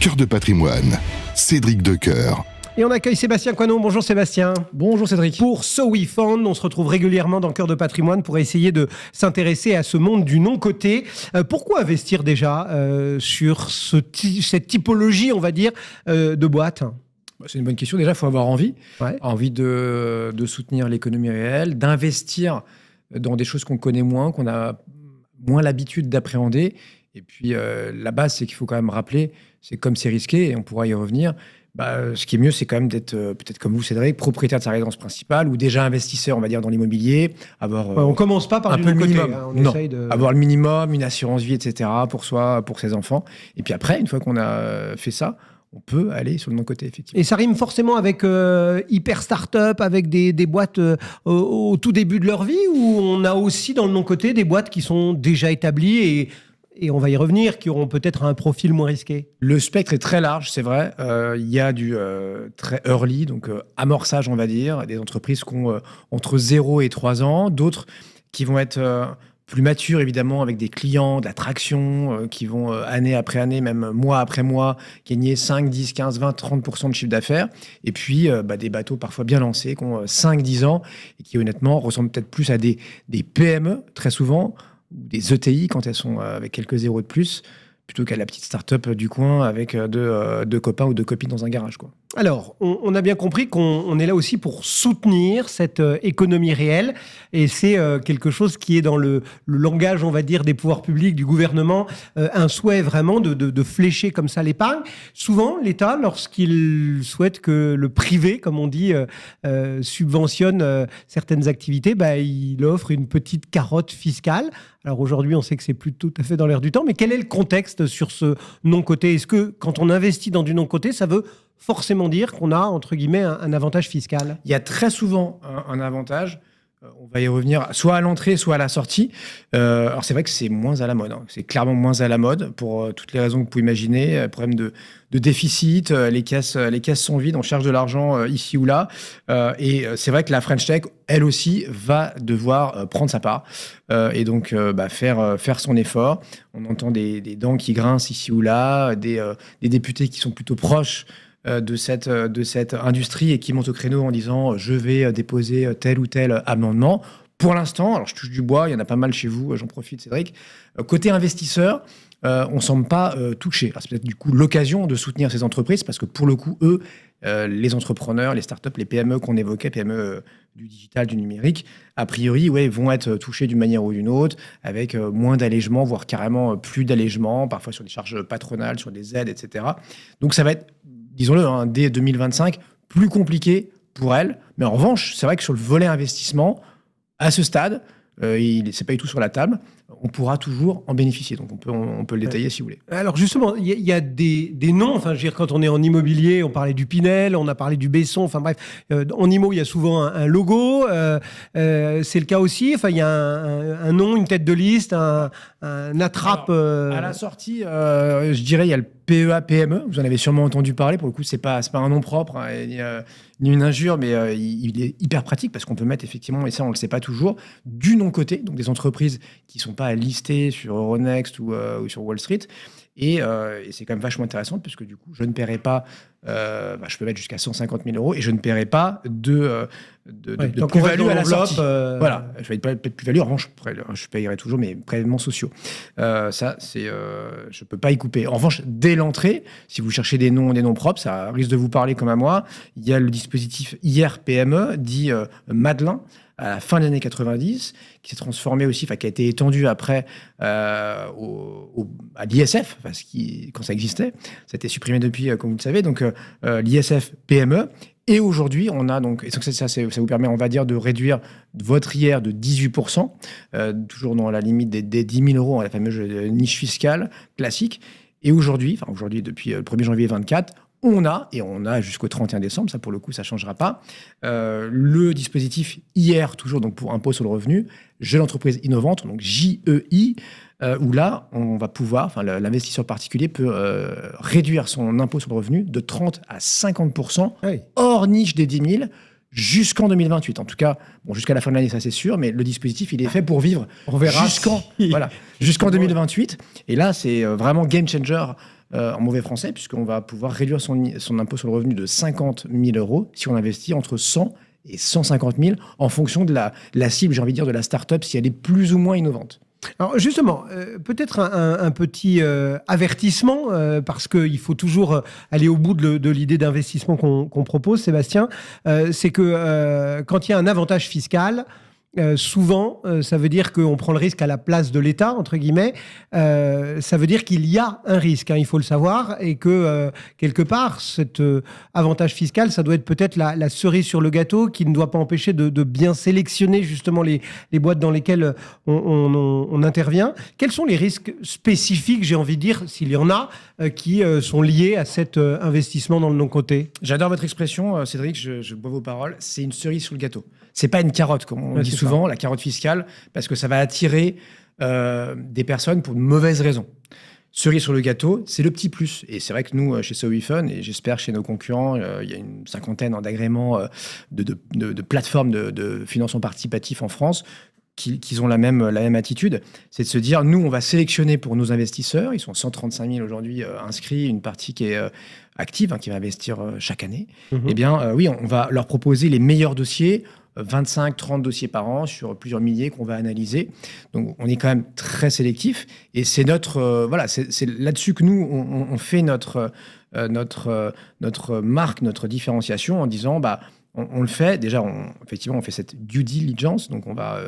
Cœur de patrimoine, Cédric Decoeur. Et on accueille Sébastien Coinon. Bonjour Sébastien. Bonjour Cédric. Pour So We Found, on se retrouve régulièrement dans Cœur de patrimoine pour essayer de s'intéresser à ce monde du non-coté. Pourquoi investir déjà sur cette typologie, on va dire, de boîtes ? C'est une bonne question. Déjà, il faut avoir envie. Ouais. Envie de soutenir l'économie réelle, d'investir dans des choses qu'on connaît moins, qu'on a moins l'habitude d'appréhender. Et puis, la base, c'est qu'il faut quand même rappeler, c'est comme c'est risqué, et on pourra y revenir, ce qui est mieux, c'est quand même d'être, peut-être comme vous, Cédric, propriétaire de sa résidence principale ou déjà investisseur, on va dire, dans l'immobilier. On commence pas par un du peu le non-coté. minimum. On essaye de... Avoir le minimum, une assurance vie, etc. pour soi, pour ses enfants. Et puis après, une fois qu'on a fait ça, on peut aller sur le non-coté, effectivement. Et ça rime forcément avec hyper start-up, avec des boîtes au tout début de leur vie, ou on a aussi dans le non-coté des boîtes qui sont déjà établies et on va y revenir, qui auront peut-être un profil moins risqué. Le spectre est très large, c'est vrai. Il y a du très early, donc amorçage, on va dire, des entreprises qui ont entre 0 et 3 ans, d'autres qui vont être plus matures, évidemment, avec des clients, de la traction, qui vont année après année, même mois après mois, gagner 5, 10, 15, 20, 30% de chiffre d'affaires. Et puis, des bateaux parfois bien lancés, qui ont 5, 10 ans, et qui honnêtement ressemblent peut-être plus à des PME, très souvent, ou des ETI quand elles sont avec quelques zéros de plus, plutôt qu'à la petite start-up du coin avec deux copains ou deux copines dans un garage, quoi. Alors, on a bien compris qu'on est là aussi pour soutenir cette économie réelle, et c'est quelque chose qui est dans le langage, on va dire, des pouvoirs publics, du gouvernement, un souhait vraiment de flécher comme ça l'épargne. Souvent, l'État, lorsqu'il souhaite que le privé, comme on dit, subventionne certaines activités, il offre une petite carotte fiscale. Alors aujourd'hui, on sait que c'est plus tout à fait dans l'air du temps, mais quel est le contexte sur ce non-coté ? Est-ce que quand on investit dans du non-coté, ça veut forcément dire qu'on a, entre guillemets, un avantage fiscal ? Il y a très souvent un avantage. On va y revenir, soit à l'entrée, soit à la sortie. Alors, c'est vrai que c'est moins à la mode. C'est clairement moins à la mode pour toutes les raisons que vous pouvez imaginer. Problème de déficit, les caisses sont vides, on cherche de l'argent ici ou là. Et c'est vrai que la French Tech, elle aussi, va devoir prendre sa part et donc faire son effort. On entend des dents qui grincent ici ou là, des députés qui sont plutôt proches de cette industrie et qui monte au créneau en disant je vais déposer tel ou tel amendement. Pour l'instant, alors je touche du bois, il y en a pas mal chez vous, j'en profite Cédric. Côté investisseur, on ne semble pas touché. Alors, c'est peut-être du coup l'occasion de soutenir ces entreprises parce que pour le coup, eux, les entrepreneurs, les startups, les PME qu'on évoquait, PME du digital, du numérique, a priori, vont être touchés d'une manière ou d'une autre, avec moins d'allègements, voire carrément plus d'allègements, parfois sur des charges patronales, sur des aides, etc. Donc ça va être, disons-le, dès 2025, plus compliqué pour elles. Mais en revanche, c'est vrai que sur le volet investissement, à ce stade, c'est pas du tout sur la table. On pourra toujours en bénéficier. Donc, on peut le détailler si vous voulez. Alors, justement, il y a des noms. Enfin, je veux dire, quand on est en immobilier, on parlait du Pinel, on a parlé du Besson. Enfin, bref, en IMO, il y a souvent un logo. C'est le cas aussi. Enfin, il y a un nom, une tête de liste, un attrape. Alors, à la sortie, je dirais, il y a le PEA, PME. Vous en avez sûrement entendu parler. Pour le coup, c'est pas un nom propre, ni une injure, mais il est hyper pratique parce qu'on peut mettre effectivement, et ça, on le sait pas toujours, du non-coté. Donc, des entreprises qui sont pas listés sur Euronext ou sur Wall Street. Et c'est quand même vachement intéressant puisque du coup, je ne paierai pas, je peux mettre jusqu'à 150 000 euros et je ne paierai pas de plus-value à la sortie. Voilà, je ne paierai pas de plus-value. En revanche, je paierai toujours mes prélèvements sociaux. Ça, je ne peux pas y couper. En revanche, dès l'entrée, si vous cherchez des noms propres, ça risque de vous parler comme à moi. Il y a le dispositif IR-PME, dit Madelin, à la fin des années 90, qui s'est transformé aussi, qui a été étendu après à l'ISF, quand ça existait. Ça a été supprimé depuis, comme vous le savez. Donc, l'ISF PME. Et aujourd'hui, on a donc, et ça vous permet, on va dire, de réduire votre IR de 18%, toujours dans la limite des 10 000 euros, la fameuse niche fiscale classique. Et aujourd'hui, depuis le 1er janvier 2024, on a jusqu'au 31 décembre, ça pour le coup, ça ne changera pas, le dispositif IR, toujours donc pour impôt sur le revenu, Jeune entreprise innovante, donc JEI, où là, on va pouvoir, l'investisseur particulier peut réduire son impôt sur le revenu de 30 à 50%, oui, hors niche des 10 000, jusqu'en 2028. En tout cas, jusqu'à la fin de l'année, ça c'est sûr, mais le dispositif, il est fait pour vivre. On verra jusqu'en 2028. Et là, c'est vraiment game changer en mauvais français, puisqu'on va pouvoir réduire son impôt sur le revenu de 50 000 euros si on investit entre 100 et 150 000 en fonction de la cible, j'ai envie de dire, de la start-up, si elle est plus ou moins innovante. Alors justement, peut-être un petit avertissement, parce qu'il faut toujours aller au bout de l'idée d'investissement qu'on propose, Sébastien, c'est que quand il y a un avantage fiscal, souvent, ça veut dire qu'on prend le risque à la place de l'État, entre guillemets. Ça veut dire qu'il y a un risque, il faut le savoir, et que quelque part, cet avantage fiscal, ça doit être peut-être la cerise sur le gâteau qui ne doit pas empêcher de bien sélectionner justement les boîtes dans lesquelles on intervient. Quels sont les risques spécifiques, j'ai envie de dire, s'il y en a, qui sont liés à cet investissement dans le non-coté? J'adore votre expression, Cédric, je bois vos paroles. C'est une cerise sur le gâteau. C'est pas une carotte, comme on dit souvent, la carotte fiscale, parce que ça va attirer des personnes pour de mauvaises raisons. Cerise sur le gâteau, c'est le petit plus. Et c'est vrai que nous, chez SoWeFund, et j'espère chez nos concurrents, il y a une cinquantaine d'agréments de plateformes de financement participatif en France qui ont la même attitude. C'est de se dire, nous, on va sélectionner pour nos investisseurs, ils sont 135 000 aujourd'hui inscrits, une partie qui est active, qui va investir chaque année. Eh bien, oui, on va leur proposer les meilleurs dossiers, 25-30 dossiers par an sur plusieurs milliers qu'on va analyser. Donc, on est quand même très sélectif. Et c'est c'est là-dessus que nous, on fait notre marque, notre différenciation en disant, on le fait. Déjà, effectivement, on fait cette due diligence. Donc, on va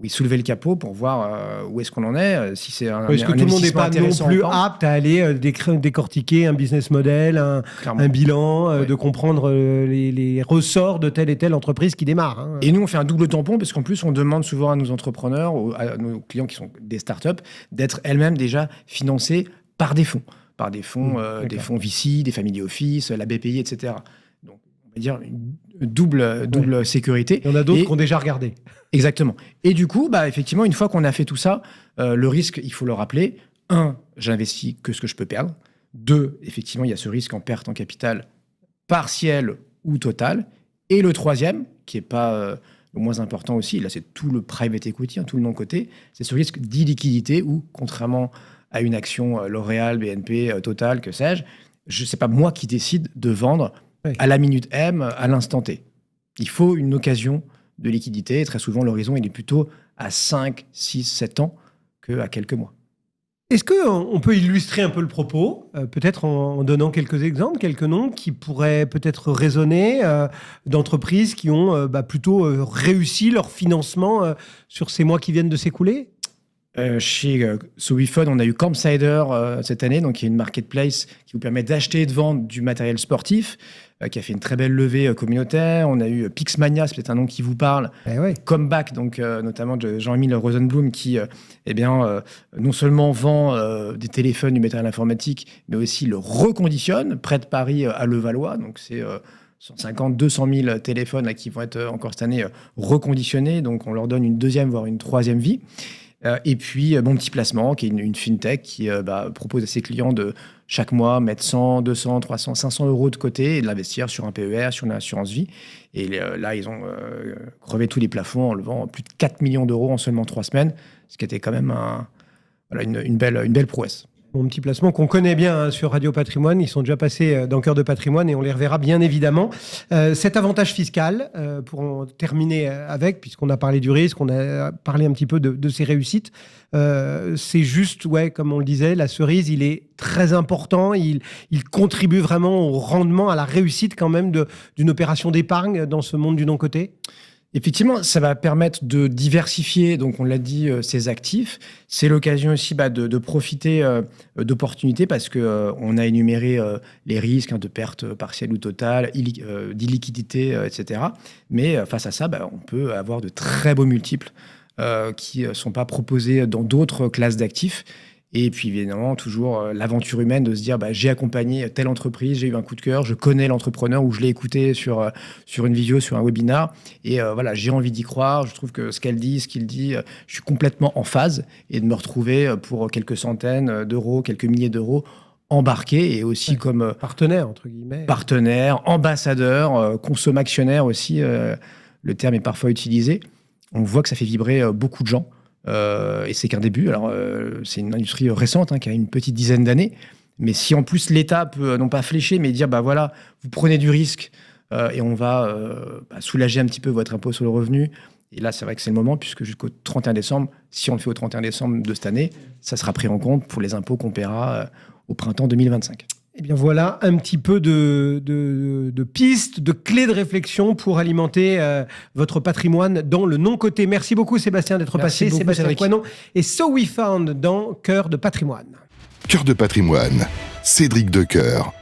soulever le capot pour voir où est-ce qu'on en est. Si c'est est-ce que tout le monde n'est pas non plus apte à aller décortiquer un business model, un bilan, de comprendre les ressorts de telle et telle entreprise qui démarre. Et nous, on fait un double tampon parce qu'en plus, on demande souvent à nos entrepreneurs, à nos clients qui sont des startups, d'être elles-mêmes déjà financées par des fonds. Des fonds VC, des family office, la BPI, etc. Donc, on va dire une double sécurité. Il y en a d'autres qui ont déjà regardé. Exactement. Et du coup, effectivement, une fois qu'on a fait tout ça, le risque, il faut le rappeler. 1, j'investis que ce que je peux perdre. 2, effectivement, il y a ce risque en perte en capital partiel ou total. Et le troisième, qui n'est pas le moins important aussi, là c'est tout le private equity, tout le non-coté, c'est ce risque d'illiquidité où, contrairement à une action L'Oréal, BNP, Total, que sais-je, c'est pas moi qui décide de vendre à la minute M, à l'instant T. Il faut une occasion de liquidité. Et très souvent, l'horizon, il est plutôt à 5, 6, 7 ans qu'à quelques mois. Est-ce qu'on peut illustrer un peu le propos, peut-être en donnant quelques exemples, quelques noms qui pourraient peut-être résonner d'entreprises qui ont plutôt réussi leur financement sur ces mois qui viennent de s'écouler? Chez SoWeFund, on a eu Campsider cette année, donc qui est une marketplace qui vous permet d'acheter et de vendre du matériel sportif, qui a fait une très belle levée communautaire. On a eu Pixmania, c'est peut-être un nom qui vous parle. Comeback, donc notamment de Jean-Émile Rosenblum, qui non seulement vend des téléphones, du matériel informatique, mais aussi le reconditionne près de Paris à Levallois. Donc c'est 150, 200 000 téléphones qui vont être encore cette année reconditionnés. Donc on leur donne une deuxième, voire une troisième vie. Et puis, Mon Petit Placement, qui est une fintech qui propose à ses clients de chaque mois mettre 100, 200, 300, 500 euros de côté et de l'investir sur un PER, sur une assurance vie. Et là, ils ont crevé tous les plafonds en levant plus de 4 millions d'euros en seulement 3 semaines, ce qui était quand même une belle prouesse. Mon Petit Placement qu'on connaît bien sur Radio Patrimoine. Ils sont déjà passés dans Cœur de Patrimoine et on les reverra bien évidemment. Cet avantage fiscal, pour en terminer avec, puisqu'on a parlé du risque, on a parlé un petit peu de ses réussites, c'est juste, comme on le disait, la cerise, il est très important. Il contribue vraiment au rendement, à la réussite quand même d'une opération d'épargne dans ce monde du non-coté. Effectivement, ça va permettre de diversifier, donc on l'a dit, ses actifs. C'est l'occasion aussi de profiter d'opportunités parce qu'on a énuméré les risques de perte partielle ou totale, d'illiquidité, etc. Mais face à ça, on peut avoir de très beaux multiples qui ne sont pas proposés dans d'autres classes d'actifs. Et puis évidemment, toujours l'aventure humaine de se dire j'ai accompagné telle entreprise, j'ai eu un coup de cœur, je connais l'entrepreneur ou je l'ai écouté sur une vidéo, sur un webinar. Et j'ai envie d'y croire. Je trouve que ce qu'elle dit, ce qu'il dit, je suis complètement en phase. Et de me retrouver pour quelques centaines d'euros, quelques milliers d'euros embarqués et aussi comme partenaire, entre guillemets. Partenaire, ambassadeur, consomme-actionnaire aussi, le terme est parfois utilisé. On voit que ça fait vibrer beaucoup de gens. Et c'est qu'un début. Alors, c'est une industrie récente qui a une petite dizaine d'années, Mais si en plus l'État peut non pas flécher, mais dire voilà, vous prenez du risque et on va soulager un petit peu votre impôt sur le revenu. Et là, c'est vrai que c'est le moment, puisque jusqu'au 31 décembre, si on le fait au 31 décembre de cette année, ça sera pris en compte pour les impôts qu'on paiera au printemps 2025. Eh bien voilà un petit peu de pistes, de clés de réflexion pour alimenter votre patrimoine dans le non-coté. Merci beaucoup Sébastien d'être passé. Beaucoup, Sébastien Cédric. Coinon et So We Found dans Cœur de patrimoine. Cœur de patrimoine, Cédric Decoeur.